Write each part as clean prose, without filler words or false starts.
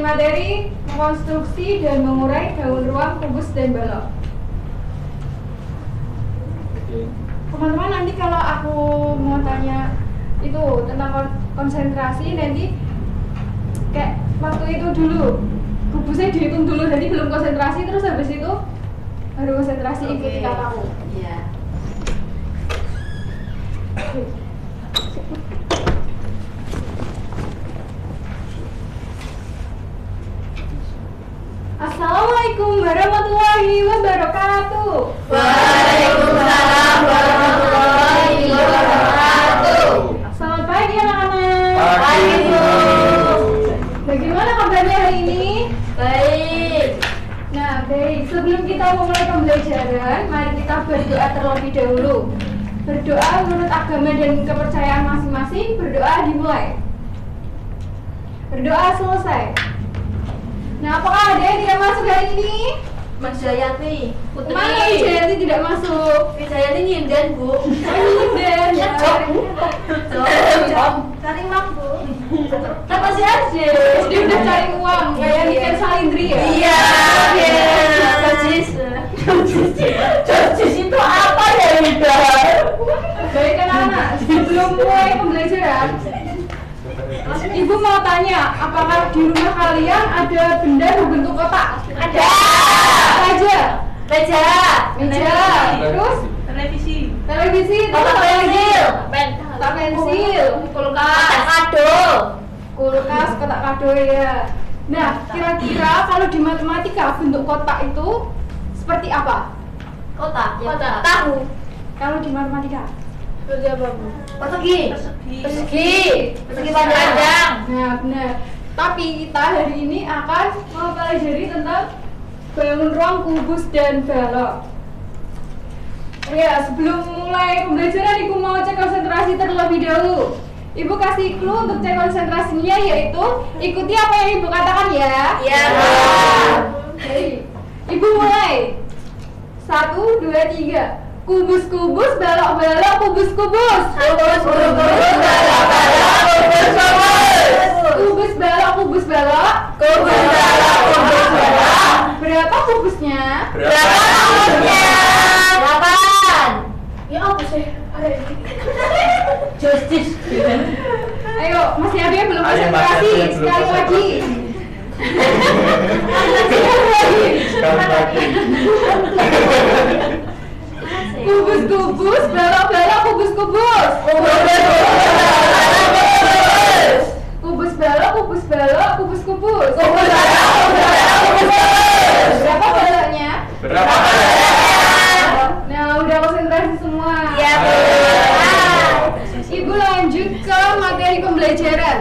materi konstruksi dan mengurai bangun ruang, kubus dan balok. Teman-teman, nanti kalau aku mau tanya itu tentang konsentrasi, nanti kayak waktu itu dulu kubusnya dihitung dulu, jadi belum konsentrasi, terus habis itu baru konsentrasi. Ikuti kataku. Iya. Assalamualaikum warahmatullahi wabarakatuh. Waalaikumsalam warahmatullahi wabarakatuh. Selamat pagi anak-anak. Pagi, Bu. Bagaimana kabarnya hari ini? Baik. Nah, baik. Sebelum kita memulai pembelajaran, mari kita berdoa terlebih dahulu. Berdoa menurut agama dan kepercayaan masing-masing. Berdoa dimulai. Berdoa selesai. Nah, apakah ada yang tidak masuk hari ini? Mas Jayati, Putri. Mana Wijayati tidak masuk? Wijayati nyinden, Bu. Nyinden. Cari uang, Bu. Apa sih aja? Dia udah cari uang. Kayak Niken Salindri ya? Iya. Jojis itu apa ya, Ida? Baik anak-anak, sebelum mulai pembelajaran, Ibu mau tanya, apakah di rumah kalian ada benda berbentuk kotak? Ada. Apa aja? Meja. Terus Televisi. televisi, terus Kotak apa lagi? pensil. Kotak pensil, Kulkas. Kado. kulkas, kotak kado ya. Nah, kira-kira kalau di matematika bentuk kotak itu seperti apa? Kotak. Tahu. Kalau di matematika? Seperti apa, Bu? Persegi. Persegi panjang. Nah, benar. Tapi kita hari ini akan mempelajari tentang bangun ruang, kubus, dan balok. Ya, sebelum mulai pembelajaran, Ibu mau cek konsentrasi terlebih dahulu. Ibu kasih clue untuk cek konsentrasinya, yaitu ikuti apa yang Ibu katakan ya. Iya. Oke. Ibu mulai. 1, 2, 3. Kubus-kubus, balok-balok, kubus-kubus. Kubus, balok, kubus, Kubus balok, kubus balok. Berapa kubusnya? Berapa kubusnya? 8. Ya apa sih? Ada ini. Justice. Ayo, masih ada yang belum Ayo, konsentrasi. masih ada yang belum Sekali lagi. Sekali lagi. Kubus-kubus, balok-balok, kubus-kubus. Kubus balok, kubus balok, kubus-kubus. Berapa baloknya? Berapa? Nah, udah konsentrasi semua. Iya, Bu. Ibu lanjut ke materi pembelajaran.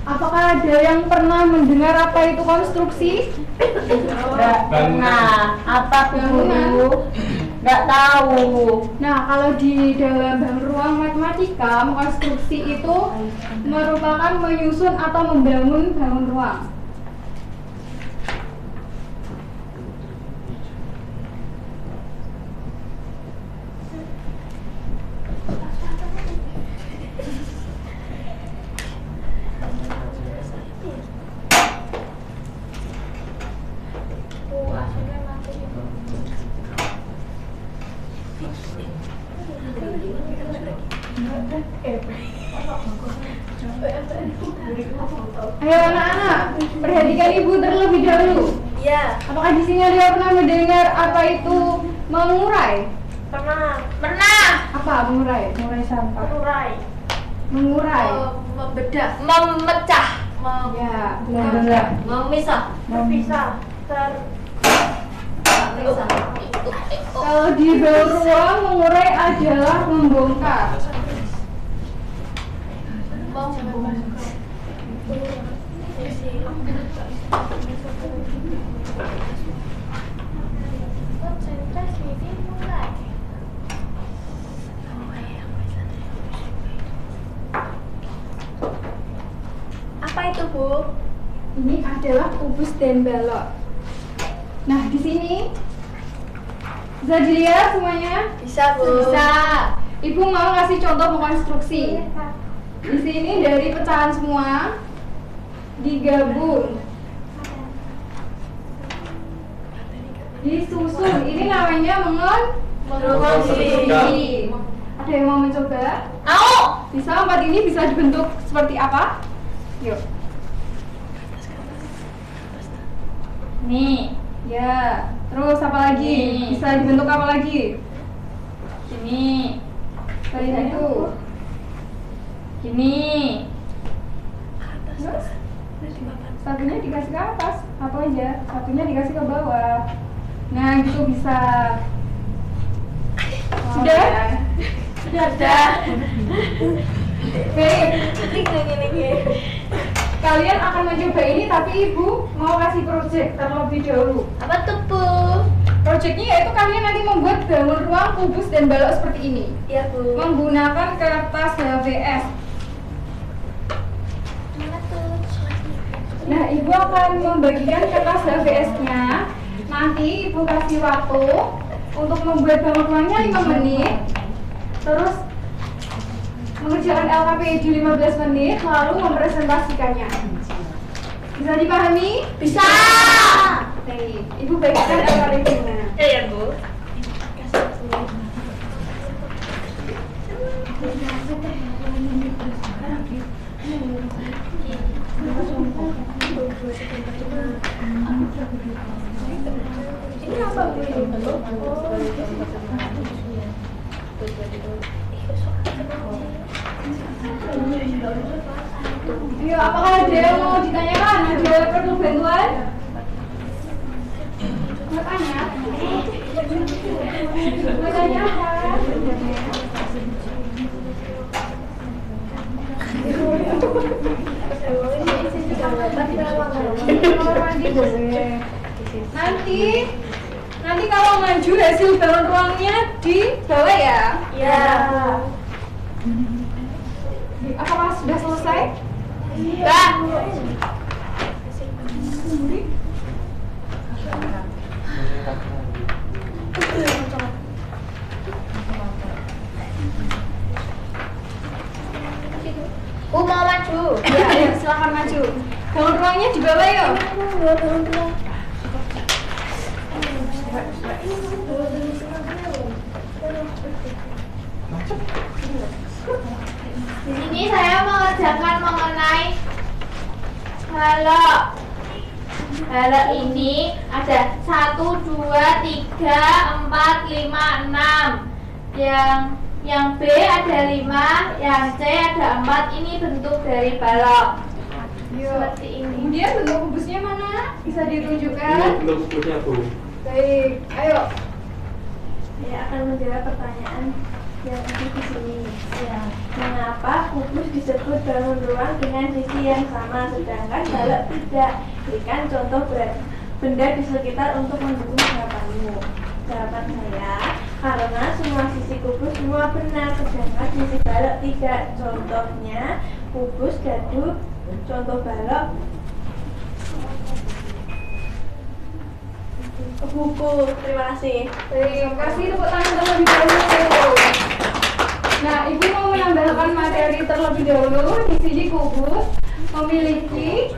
Apakah ada yang pernah mendengar apa itu konstruksi? Enggak pernah. Apa, Bu? Bangunan. Enggak tahu. Nah, kalau di dalam bangun ruang matematika, konstruksi itu merupakan menyusun atau membangun bangun ruang. Ayo anak-anak, perhatikan Ibu terlebih dahulu. Iya. Apakah di sini ada yang pernah mendengar apa itu mengurai? Pernah. Apa mengurai? Mengurai sampah. Mengurai. Membedah. Memecah. Ya, benar-benar. Memisah. Terpisah. Kalau di bangun ruang, mengurai adalah membongkar. Bu. Ini adalah kubus dan balok. Nah, di sini bisa dilihat semuanya? Bisa, Bu. Bisa. Ibu mau kasih contoh konstruksi. Di sini dari pecahan semua digabung, disusun. Ini namanya mengonstruksi. Ada yang mau mencoba? Mau. Bisa empat ini bisa dibentuk seperti apa? Yuk. Nih. Ya. Terus apa lagi? Nih. Bisa dibentuk apa lagi? Sini. Selain itu. Gini. Terus? Satunya dikasih ke atas, satu aja. Satunya dikasih ke bawah. Nah, gitu bisa. Sudah? Sudah. Baik. Kalian akan mencoba ini, tapi ibu mau kasih project terlebih dahulu. Apa tuh, Bu? Projectnya yaitu kalian nanti membuat bangun ruang, kubus, dan balok seperti ini Iya, Bu. menggunakan kertas HVS. Nah, ibu akan membagikan kertas HVS-nya. Nanti ibu kasih waktu untuk membuat bangun ruangnya 5 menit. Terus mengerjakan LKP di 15 menit, lalu mempresentasikannya. Bisa dipahami? Bisa. Baik, ibu bagikan LKP-nya. Iya, Bu. Ini apa, Bu? Ayo, apakah ada yang mau ditanyakan? Ada perlu bantuan? Mau tanya? Mau tanya apa? Kamar mandi boleh. Nanti kalau maju hasil balon ruangnya di bawah ya. Iya. Apakah sudah selesai? Enggak. Bu mau maju. Ya, ayo silakan maju. Balon ruangnya di bawah ya. Di sini saya mengerjakan mengenai balok. Balok ini ada 1, 2, 3, 4, 5, 6. Yang B ada 5, yang C ada 4. Ini bentuk dari balok. Seperti ini. Kemudian bentuk kubusnya mana? Bisa ditunjukkan? Ini belum kubusnya, Bu. Baik, ayo. Saya akan menjawab pertanyaan yang ada di sini. Ya. Mengapa kubus disebut bangun ruang dengan sisi yang sama, sedangkan balok tidak? Berikan contoh benda di sekitar untuk mendukung jawabanmu. Jawaban saya, karena semua sisi kubus semua benar, sedangkan sisi balok tidak. Contohnya kubus gaduh, contoh balok buku. Terima kasih. Terima kasih, tepuk tangan terlebih dahulu. Nah, ibu mau menambahkan materi terlebih dahulu. Di sini kubus memiliki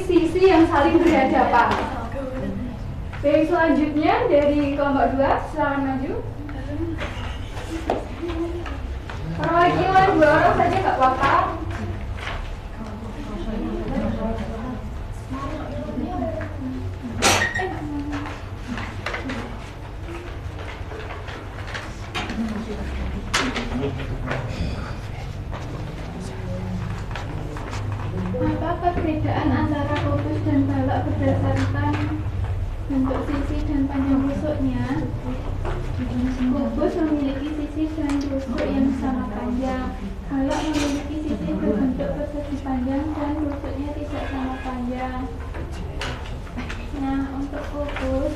sisi yang saling berhadapan. Baik, selanjutnya dari kelompok 2, silakan maju. Perwakilan 2 orang saja nggak apa-apa. Apa perbedaan antara kubus dan balok berdasarkan bentuk sisi dan panjang tusuknya? Kubus memiliki sisi dan tusuk yang sama panjang. Balok memiliki sisi berbentuk persegi panjang dan tusuknya tidak sama panjang. Nah, untuk kubus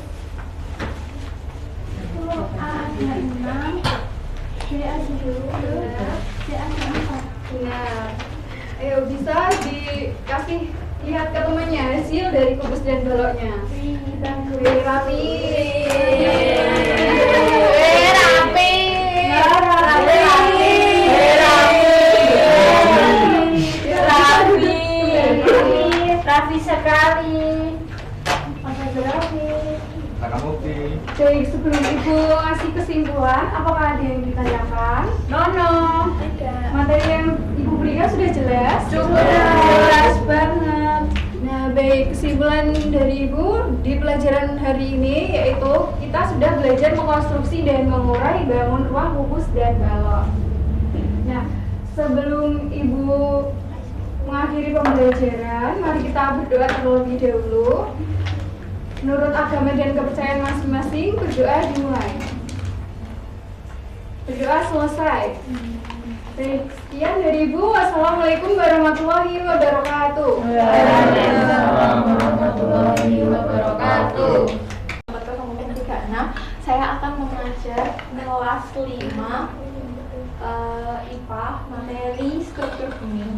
A ada 6, B ada 7, C ada 4. Ayo bisa dikasih lihat ke temannya hasil dari kubus dan baloknya. Wih, rapi. Rapi sekali. Baik, sebelum Ibu ngasih kesimpulan, apakah ada yang ditanyakan? Nono. Materi yang Ibu berikan sudah jelas? Jelas banget. Nah, baik, kesimpulan dari Ibu di pelajaran hari ini yaitu kita sudah belajar mengkonstruksi dan mengurai bangun ruang kubus dan balok. Nah, sebelum Ibu mengakhiri pembelajaran, mari kita berdoa terlebih dahulu. Menurut agama dan kepercayaan masing-masing, berdoa dimulai. Berdoa selesai. Baik, sekian dari Ibu. Wassalamualaikum warahmatullahi wabarakatuh. Waalaikumsalam warahmatullahi wabarakatuh. Kemudian 36, saya akan mengajar kelas 5 IPA materi struktur bumi.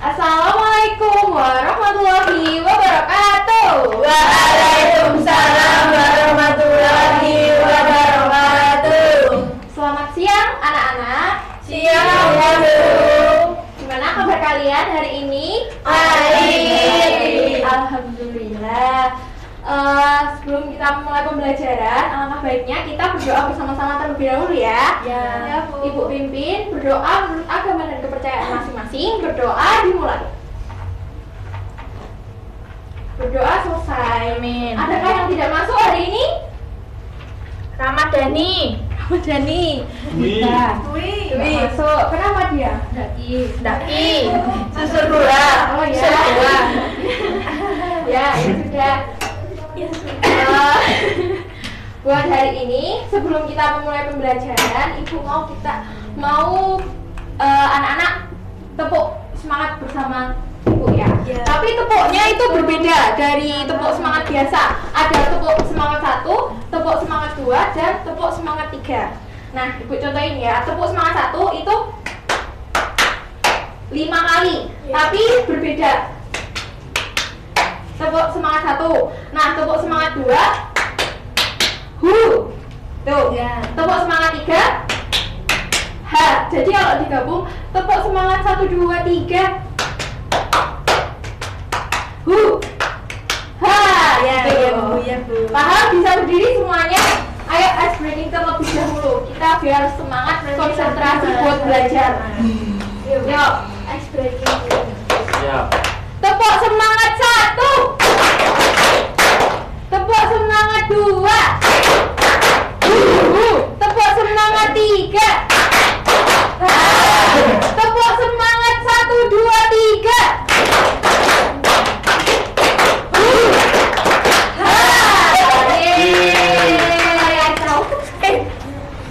Assalamualaikum warahmatullahi wabarakatuh. Waalaikumsalam warahmatullahi wabarakatuh. Selamat siang anak-anak. Siang, Bu. Gimana kabar kalian hari ini? Baik. Alhamdulillah. Sebelum kita mulai pembelajaran, alangkah baiknya kita berdoa bersama-sama terlebih dahulu ya. Ya, Bu. Ibu pimpin berdoa menurut agama dan kepercayaan masing-masing. Berdoa dimulai. Berdoa selesai. Amin. Adakah yang tidak masuk hari ini? Ramadhani. Ramadhani. Wih. Wih, masuk. Kenapa dia? Daki. Susul gula. Oh ya. Susul gula. Ya, ya sudah. Buat hari ini, sebelum kita memulai pembelajaran, Ibu mau anak-anak tepuk semangat bersama Ibu ya. Ya. Tapi tepuknya itu berbeda dari tepuk semangat biasa. Ada tepuk semangat 1, tepuk semangat 2, dan tepuk semangat 3. Nah, Ibu contohin ya. Tepuk semangat 1 itu 5 kali, tapi berbeda. Tepuk semangat 1. Nah, tepuk semangat 2. Tuh. Ya. Tepuk semangat 3. Jadi kalau digabung tepuk semangat 1 2 3. Ya, Tuh. ya, Bu, ya, Bu. Paham? Bisa berdiri semuanya? Ayo ice breaking terlebih dahulu. Kita biar semangat konsentrasi buat belajar. Yuk, ice breaking. Siap. Tepuk semangat 1. Tepuk semangat 2. Tepuk semangat 3. Tepuk semangat 1 2 3.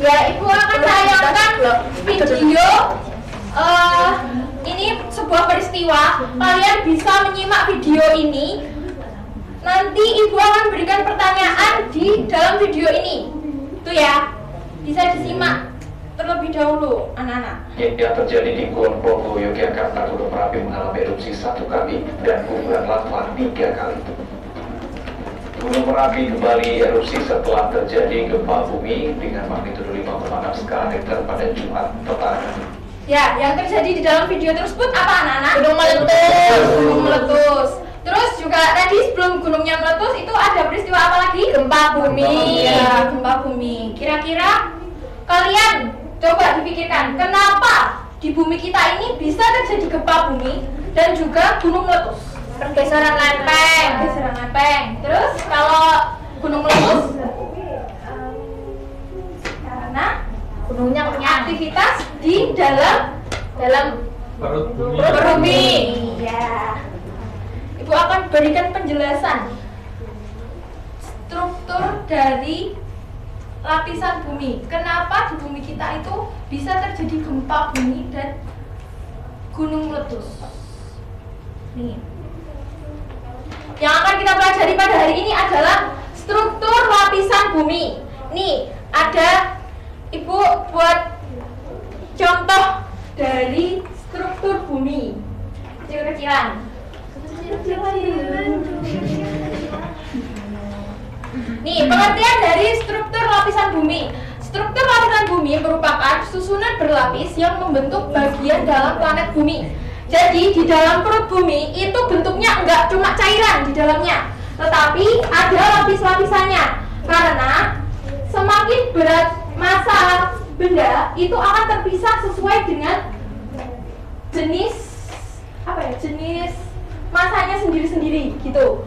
Ya, Ibu akan tayangkan video. Ini sebuah peristiwa. Kalian bisa menyimak video ini. Nanti Ibu akan berikan pertanyaan di dalam video ini. Itu ya. Bisa disimak terlebih dahulu, anak-anak. Yang terjadi di Kulon Progo, Yogyakarta, Gunung Merapi mengalami erupsi 1 kali dan guguran lava 3 kali. Gunung Merapi kembali erupsi setelah terjadi gempa bumi dengan magnitudo 5,6 skala Richter pada Jumat petang. Ya, yang terjadi di dalam video tersebut apa, anak-anak? Gunung meletus. Gunung meletus. Terus juga tadi sebelum gunungnya meletus itu ada peristiwa apa lagi? Gempa bumi. Ya, gempa bumi. Kira-kira kalian coba dipikirkan, kenapa di bumi kita ini bisa terjadi gempa bumi dan juga gunung meletus? Pergeseran lempeng. Pergeseran lempeng. Terus kalau gunung meletus karena Gunungnya punya kenyang. aktivitas di dalam Perut bumi. Perut bumi. Ya. Ibu akan berikan penjelasan struktur dari lapisan bumi. Kenapa di bumi kita itu bisa terjadi gempa bumi dan gunung meletus? Nih. Yang akan kita pelajari pada hari ini adalah struktur lapisan bumi. Nih, ada Ibu buat contoh dari struktur bumi. Kecil-kecilan. Nih, pengertian dari struktur lapisan bumi. Struktur lapisan bumi merupakan susunan berlapis yang membentuk bagian dalam planet bumi. Jadi di dalam perut bumi itu bentuknya enggak cuma cairan di dalamnya, tetapi ada lapis-lapisannya. Karena semakin berat massa benda itu akan terpisah sesuai dengan jenis jenis massanya sendiri-sendiri gitu.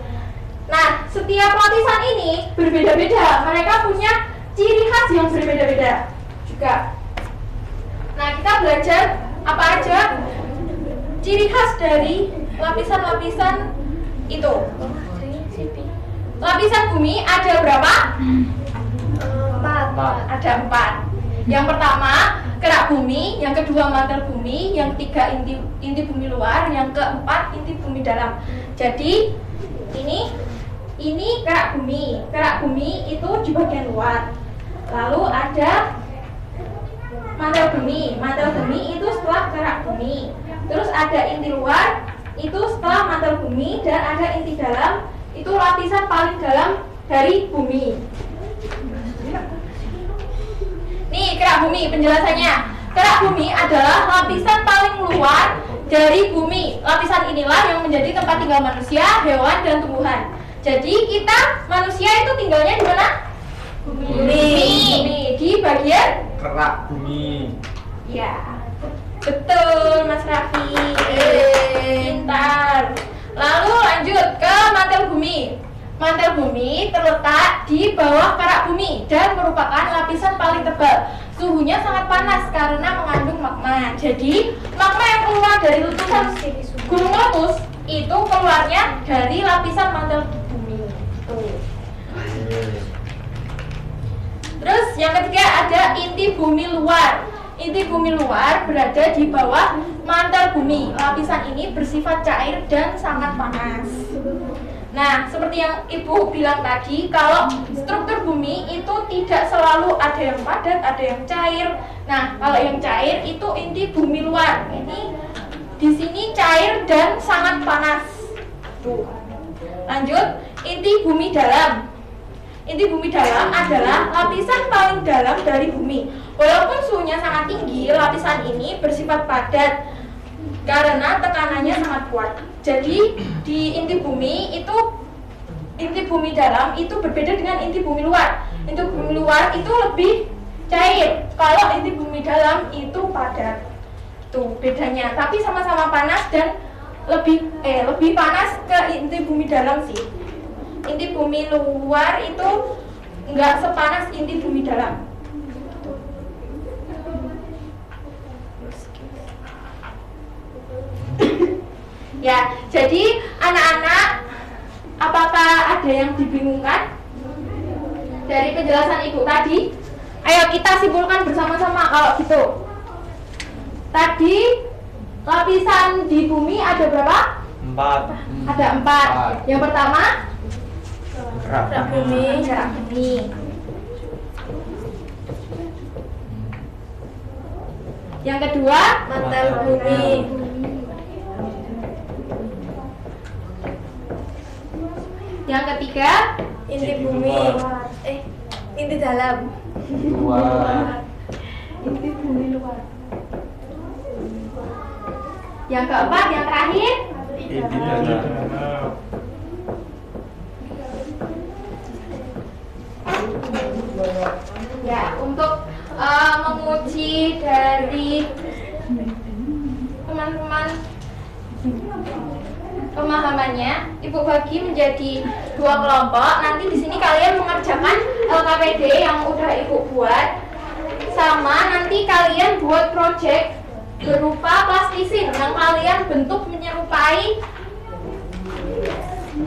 Nah, setiap lapisan ini berbeda-beda. Mereka punya ciri khas yang berbeda-beda juga. Nah, kita belajar apa aja ciri khas dari lapisan-lapisan itu. Lapisan bumi ada berapa? 4. Ada 4. Yang pertama kerak bumi, yang kedua mantel bumi, yang ketiga inti bumi luar, yang keempat inti bumi dalam. Jadi ini kerak bumi. Kerak bumi itu di bagian luar. Lalu ada mantel bumi. Mantel bumi itu setelah kerak bumi. Terus ada inti luar itu setelah mantel bumi, dan ada inti dalam itu lapisan paling dalam dari bumi. Nih kerak bumi penjelasannya. Kerak bumi adalah lapisan paling luar dari bumi. Lapisan inilah yang menjadi tempat tinggal manusia, hewan, dan tumbuhan. Jadi kita manusia itu tinggalnya di mana? Bumi. Di bagian kerak bumi. ya. Betul Mas Raffi. Pintar. Lalu lanjut ke mantel bumi. Mantel bumi terletak di bawah kerak bumi dan merupakan lapisan paling tebal. Suhunya sangat panas karena mengandung magma. Jadi magma yang keluar dari letusan gunung meletus itu keluarnya dari lapisan mantel bumi. Tuh. Terus yang ketiga ada inti bumi luar. Inti bumi luar berada di bawah mantel bumi. Lapisan ini bersifat cair dan sangat panas. Nah, seperti yang Ibu bilang tadi, kalau struktur bumi itu tidak selalu ada yang padat, ada yang cair. Nah, kalau yang cair itu inti bumi luar. Ini di sini cair dan sangat panas. Tuh. Lanjut, inti bumi dalam. Inti bumi dalam adalah lapisan paling dalam dari bumi. Walaupun suhunya sangat tinggi, lapisan ini bersifat padat karena tekanannya sangat kuat. Jadi di inti bumi itu, inti bumi dalam itu berbeda dengan inti bumi luar. Inti bumi luar itu lebih cair, kalau inti bumi dalam itu padat. Tuh bedanya. Tapi sama-sama panas dan lebih panas ke inti bumi dalam sih. Inti bumi luar itu enggak sepanas inti bumi dalam. Ya, jadi anak-anak, apakah ada yang dibingungkan dari penjelasan Ibu tadi? Ayo kita simpulkan bersama-sama kalau gitu. Tadi lapisan di bumi ada berapa? 4. Ada 4. Yang pertama Kerak bumi, kerak bumi. Yang kedua mantel bumi. Yang ketiga inti bumi. Inti dalam. luar. Inti bumi luar. Yang keempat, yang terakhir Inti dalam. ya. Untuk menguji dari teman-teman pemahamannya, Ibu bagi menjadi 2 kelompok. Nanti di sini kalian mengerjakan LKPD yang udah Ibu buat, sama nanti kalian buat project berupa plastisin yang kalian bentuk menyerupai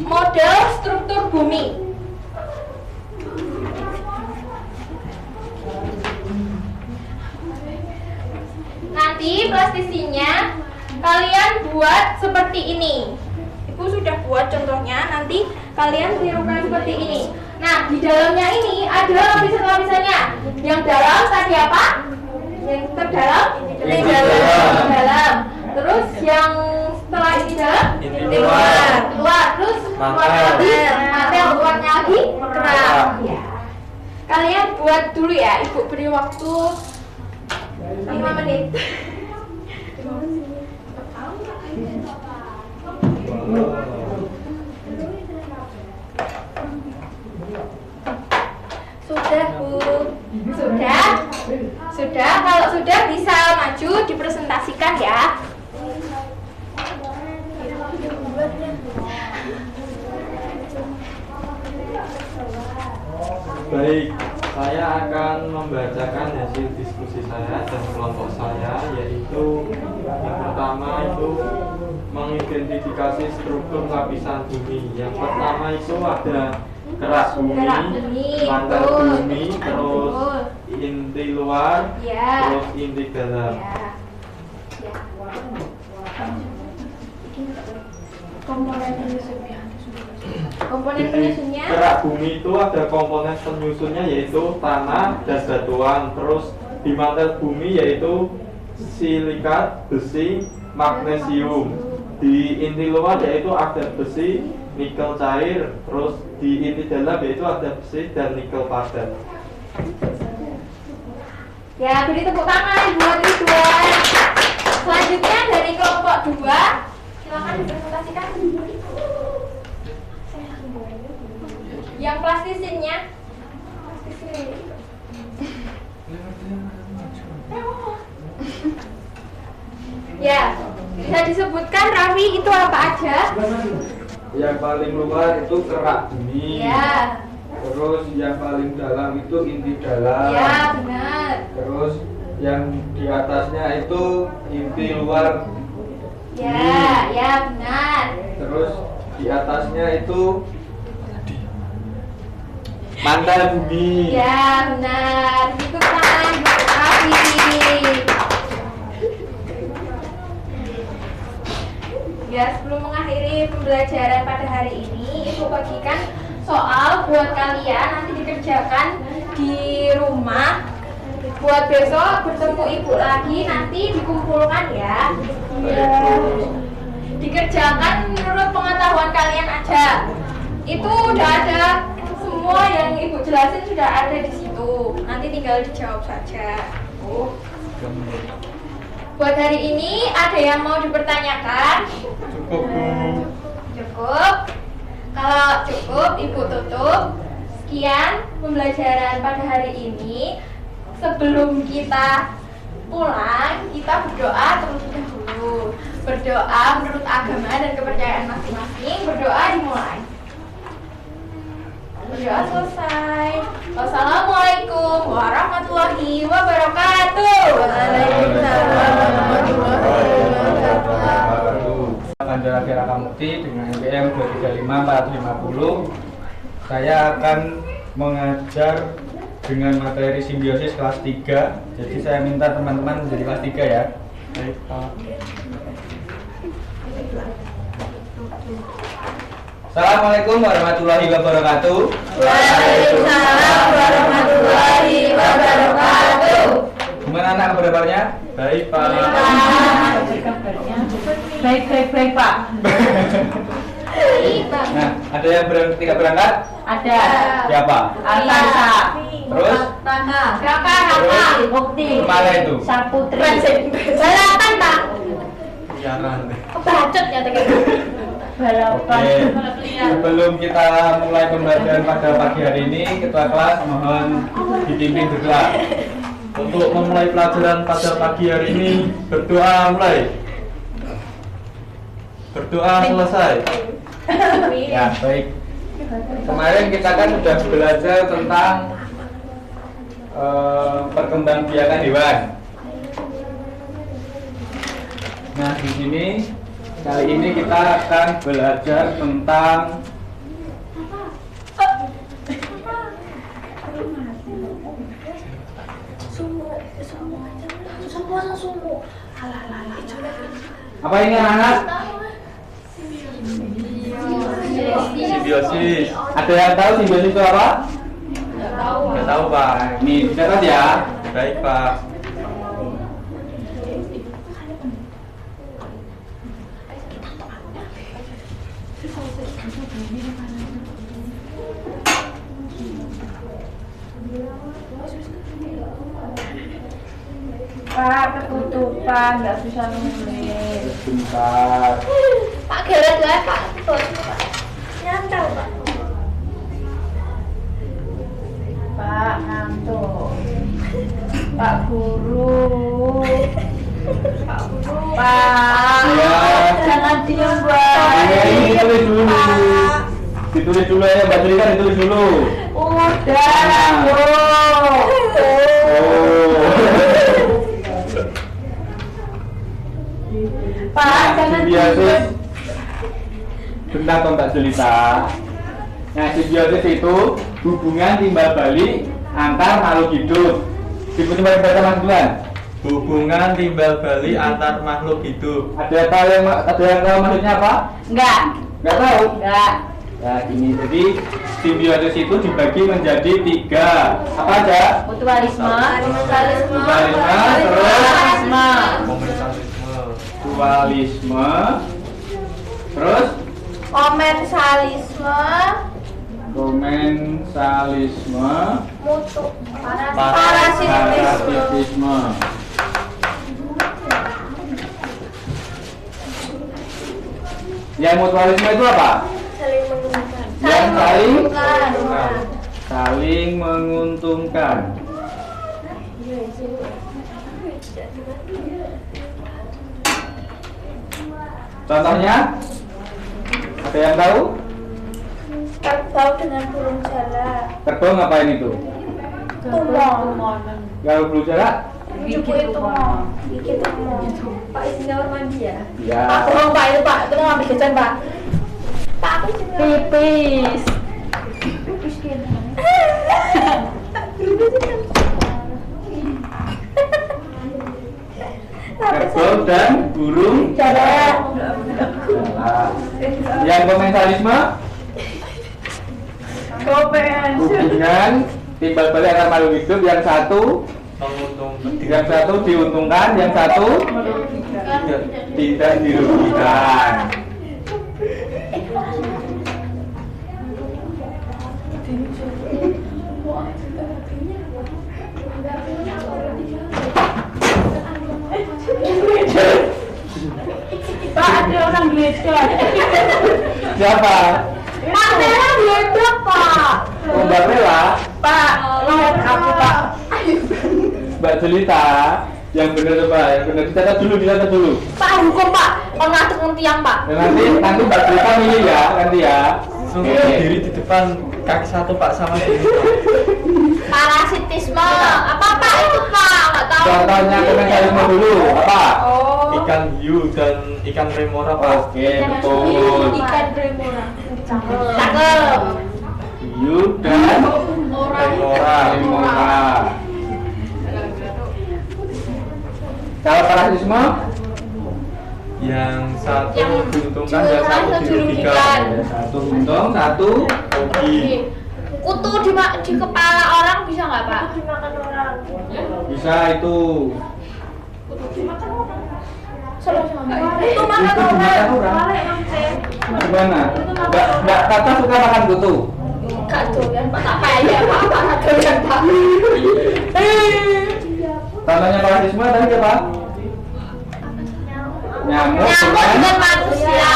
model struktur bumi. Nanti plastisinya kalian buat seperti ini. Ibu sudah buat contohnya, nanti kalian tirukan seperti ini. Nah, di dalamnya ini ada lapisan-lapisannya. Yang dalam tadi apa? Yang terdalam? Inti dalam. Dalam. Terus yang setelah inti dalam? Inti luar. Luar. Terus luarnya lagi? Mantel. Luarnya lagi? Kerak. Ya. Kalian buat dulu ya, Ibu beri waktu 5 menit. Sudah, Bu. Sudah? Sudah. Kalau sudah bisa maju dipresentasikan ya. Baik, saya akan membacakan hasil diskusi saya dan kelompok saya, yaitu yang pertama itu mengidentifikasi struktur lapisan bumi. Yang pertama itu ada kerak bumi, mantel bumi, terus inti luar, Ya. terus inti dalam. Ya. Komponen penyusunnya. Komponen penyusunnya. Kerak bumi itu ada komponen penyusunnya yaitu tanah dan batuan. Terus di mantel bumi yaitu silikat, besi, magnesium. Di inti luar yaitu ada besi, nikel cair. Terus di inti dalam yaitu ada besi dan nikel padat. Ya, beri tepuk tangan buat Ridwan. Selanjutnya dari kelompok 2, silakan dipresentasikan. Yang plastisinnya. Ya, bisa disebutkan Raffi itu apa aja? Yang paling luar itu kerak bumi. Ya, Terus yang paling dalam itu inti dalam. ya benar. Terus yang di atasnya itu inti luar. Ya, ya benar. Terus di atasnya itu mantel bumi. Ya benar. Itu tangan buat Raffi. Ya, sebelum mengakhiri pembelajaran pada hari ini, Ibu bagikan soal buat kalian nanti dikerjakan di rumah. Buat besok bertemu Ibu lagi nanti dikumpulkan ya. Iya. Dikerjakan menurut pengetahuan kalian aja. Itu udah ada semua yang Ibu jelasin sudah ada di situ. Nanti tinggal dijawab saja. Buat hari ini ada yang mau dipertanyakan? Cukup, Bu. Cukup. Kalau cukup, Ibu tutup. Sekian pembelajaran pada hari ini. Sebelum kita pulang, kita berdoa terlebih dahulu. Berdoa menurut agama dan kepercayaan masing-masing. Berdoa dimulai. Berdoa selesai. Wassalamualaikum warahmatullahi wabarakatuh. Waalaikumsalam warahmatullahi wabarakatuh. Mandala Kira Kamukti dengan NPM 235450. Saya akan mengajar dengan materi simbiosis kelas 3. Jadi saya minta teman-teman menjadi kelas 3 ya. Baik, Pak. Assalamualaikum warahmatullahi wabarakatuh. Waalaikumsalam warahmatullahi wabarakatuh. Gimana anak kabarnya? Baik, Pak. Baik, Pak. Nah, ada yang tidak berangkat? Ada. Siapa? Alisa. Terus? Raka. Bukti. Kemana itu? Saputri. Balapan Pak. Siaran. Bacot ya tadi. Balapan. Oke. Sebelum kita mulai pembelajaran pada pagi hari ini, ketua kelas mohon dipimpin berdoa. Untuk memulai pelajaran pada pagi hari ini, berdoa mulai. Berdoa selesai. Ya, baik. Kemarin kita kan sudah belajar tentang perkembangbiakan hewan. Nah, di sini kali ini kita akan belajar tentang apa ini anak-anak? Simbiosis. Ada yang tahu simbiosis itu apa? Nggak tahu, Pak. Nih, dicatat ya. Baik, Pak. Pak, ketutupan, nggak bisa nulis. Bentar. Pak, geret ya Pak. Nyantol Pak. Pak, ngantuk. Pak Guru. Pak Guru. Pak. Ya. Jangan diem, Pak. Ini ditulis dulu. Ditulis dulu ya, Mbak Jelita ditulis dulu. Udah, Bu. Pak, jangan Simbiosis. diem. Bentar toh Mbak Jelita. Nah, simbiosis itu hubungan timbal balik antar makhluk hidup. Diikuti oleh baca Mas Duan. Hubungan timbal balik antar makhluk hidup. Ada yang tahu maksudnya apa? Enggak. Nggak tahu. Enggak. Nah, ini jadi simbiosis itu dibagi menjadi 3. Apa aja? Mutualisme. Mutualisme, Mutualisme, terus Komensalisme. komensalisme, Mutu. parasitisme. Yang mutualisme itu apa? Saling menguntungkan. Yang menguntungkan. saling menguntungkan. Contohnya? Ada yang tahu? Kerbau dengan burung jala. Kerbau ngapain itu? Tumong. Kalau belum jarak? Cupu itu tumong. Gigit tumong. Pak isinya kamar mandi ya? Ya. Pak, tolong Pak itu Pak. Tolong ambil jajan Pak. Pak, aku isinya Pipis. pipis gini. Kerbau dan burung Jala. jala. Yang komensalisme? Hubungan timbal balik antar makhluk hidup. Yang satu diuntungkan, yang satu tidak dirugikan. Pak, ada orang geledah. Siapa? Pak, Nela beda Pak. Oh, Mbak Mela, Pak, lihat aku Pak. Mbak Jelita. Yang benar coba, yang benar dicatat dulu. Pak, hukum Pak. Kalau ngantuk ngerti yang Pak. Dan nanti Mbak Jelita milih ya, nanti ya. Sungguh berdiri di depan kaki satu Pak sama ini. Parasitisme. Apa Pak itu Pak? Nggak tahu. Contohnya komensalisme dulu, apa? Oh. Ikan hiu dan ikan remora Pak. Oke, betul. Ikan remora. Cakep. Hiu dan remora. Kalau parasitisme, Yang satu Yang diuntungkan, yang satu diuntungkan, dirugikan. dirugikan. satu untung, satu Rugi. Kutu di kepala orang bisa nggak Pak? Dimakan orang. bisa itu. Itu makan Kutu dimakan orang. Gimana? Mbak Tata suka makan kutu? Enggak doyan Pak, tak payah Pak, tak doyan Pak. Tandanya parasitisme tadi apa? Nyamuk Nyamuk dengan dengan manusia.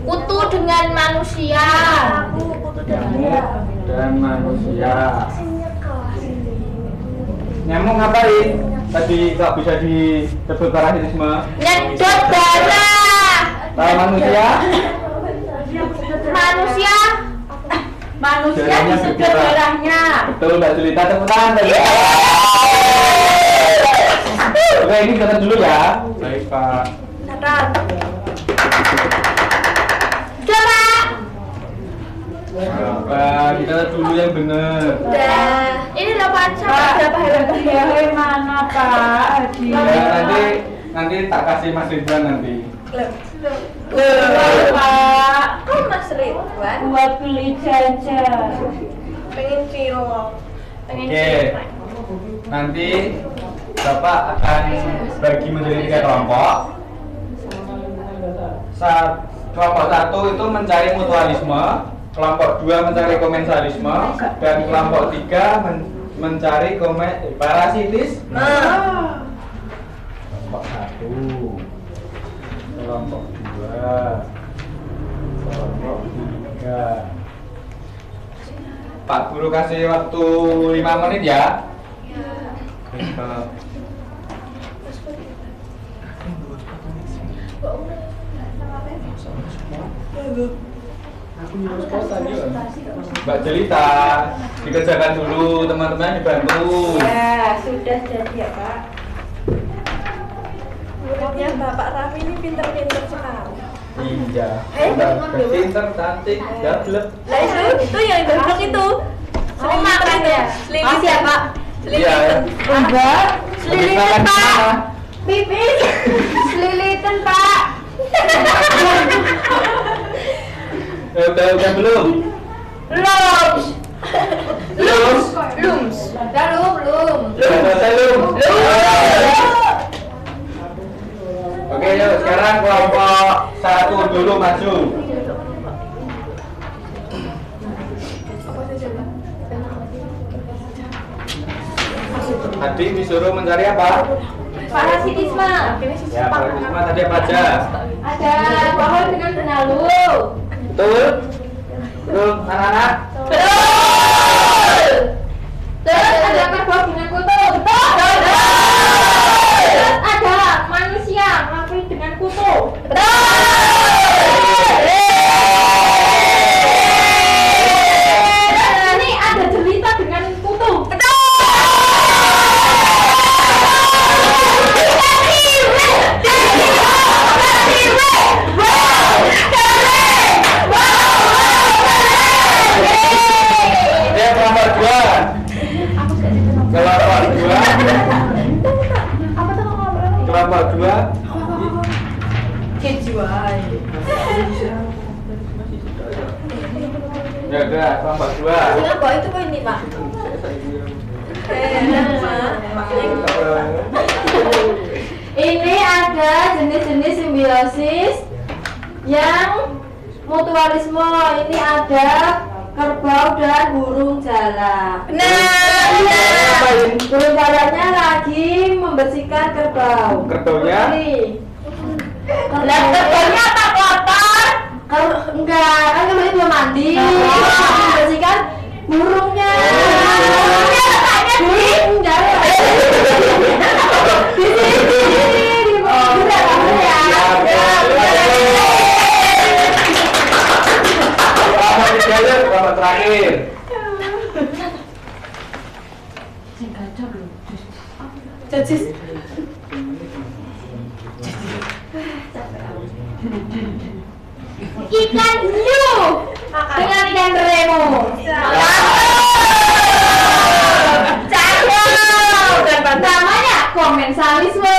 Kutu dengan manusia. nyamuk dan manusia. Nyamuk ngapain? Tadi kok bisa disebut parasitisme? Nyedot darah. Kalau manusia? Manusia Darahnya disedot bergerak. darahnya. Betul, Mbak Jelita, tepuk tangan tadi. Oke, ini catat dulu ya. Baik Pak. Catat. Coba. Apa? Kita dulu yang benar. Udah. Ini loh Pak, berapa Hadiahnya mana Pak? Ya, Hadiah. nanti tak kasih Mas Ridwan nanti. Pak, Kok Mas Ridwan buat beli jajan. pengen viral? Oke. Nanti Bapak akan bagi menjadi 3 kelompok. kelompok 1 itu mencari mutualisme, kelompok 2 mencari komensalisme, dan kelompok 3 mencari parasitisme. Kelompok 1, kelompok 2, kelompok 3. Pak Guru kasih waktu 5 menit ya. Mbak Jelita, dikerjakan dulu, teman-teman dibantu. Ya, sudah jadi ya Pak. Muridnya Bapak Raffi ini pinter-pinter sekali. Iya. Pinter, cantik, gablek. Lah itu yang gablek itu. Sering makan ya? Makasih ya Pak. Iya. Enggak. Selilitan Pak. Pipis. Selilitan Pak. Udah belum? Lums. Belum. Lums. Belum. Udah selesai belum? Oke, yuk sekarang kelompok 1 dulu maju. Tadi disuruh mencari apa? Parasitisme. Ya, parasitisme tadi apa aja? Ada pohon dengan benalu. Betul? Betul, anak-anak? Betul. Terus ada kerbau dengan kutu. Betul. Terus ada manusia mati dengan kutu. Ini ada jelita dengan kutu. Dia kelompok 2. Kelompok 2. Kelompok 2. Ya udah, kelompok 2. Kenapa itu kok ini Pak? Ini ada jenis-jenis simbiosis yang mutualisme. Ini ada kerbau dan burung jala. Burung jalanya lagi membersihkan kerbau. Kerbaunya? Lah kerbaunya apa kotor? Enggak, kan kemarin belum mandi. Membersihkan burungnya. Burungnya letaknya di jala. Di sini. Udah kamu ya. Kelompok 3 ya, kelompok terakhir. Ikan hiu dengan ikan remo. Cakep. Namanya komensalisme.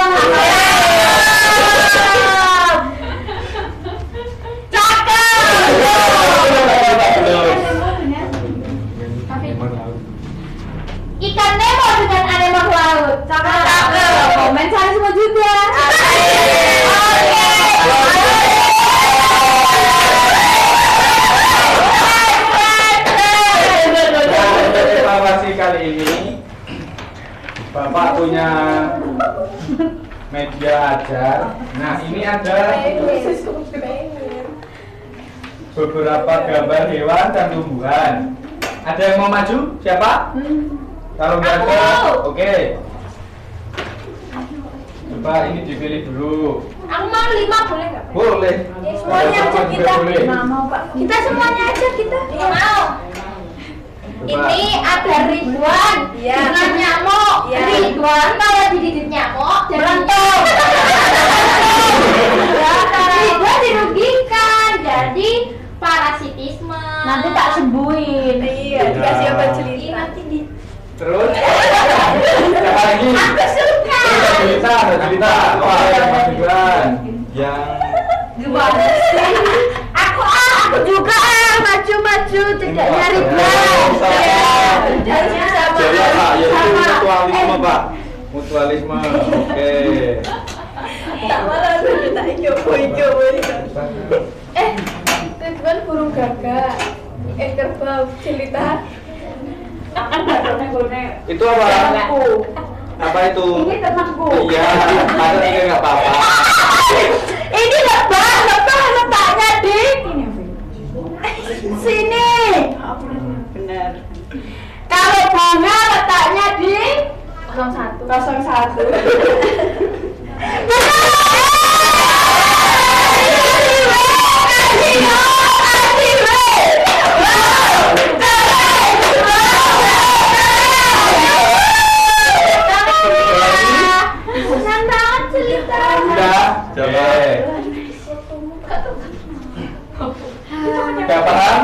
Ikan Nemo dengan anemon laut. Cakep. Komensalisme juga. Evaluasi kali ini Bapak punya media ajar. Nah, ini ada beberapa gambar hewan dan tumbuhan. Ada yang mau maju? Siapa? Kalau nggak ada, oke. Coba ini dipilih dulu. Aku mau 5 boleh nggak? Boleh. Semuanya aja kita. Boleh. Kita semuanya aja kita. Nggak mau. Coba. Ini ada Ridwan dengan nyamuk. Ridwan kalau digigit nyamuk jadi melentung. Ridwan dirugikan jadi parasitisme. Nanti tak sembuhin. Iya, dikasih obat jelita. Nanti di Terus? Siapa lagi? aku suka. Ada cerita. Wah, yang majuan. Yang Gimana sih? Aku juga maju cedeknya Ridwan. Jadi apa? Yaitu mutualisme, Pak. Mutualisme. Oke. Tak malah aku tak coba. Ridwan burung gagak. Kerbau jelita. Akan gone-gone. Itu apa? Temanku. Apa itu? Ini temanku. Iya, ada tiga nggak apa-apa. Ini lebah letaknya di sini. Benar. Kalau bunga letaknya di 01. 01. Senang banget cerita. Udah, coba. Gak paham?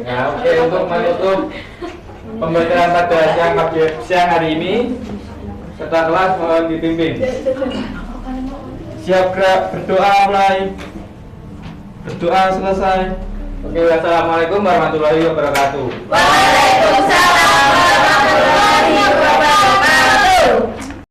Nah, oke, untuk menutup pembelajaran pada siang hari ini, peserta kelas mohon dipimpin. Siap gerak, berdoa mulai. Berdoa selesai. Oke, wassalamualaikum warahmatullahi wabarakatuh. Waalaikumsalam.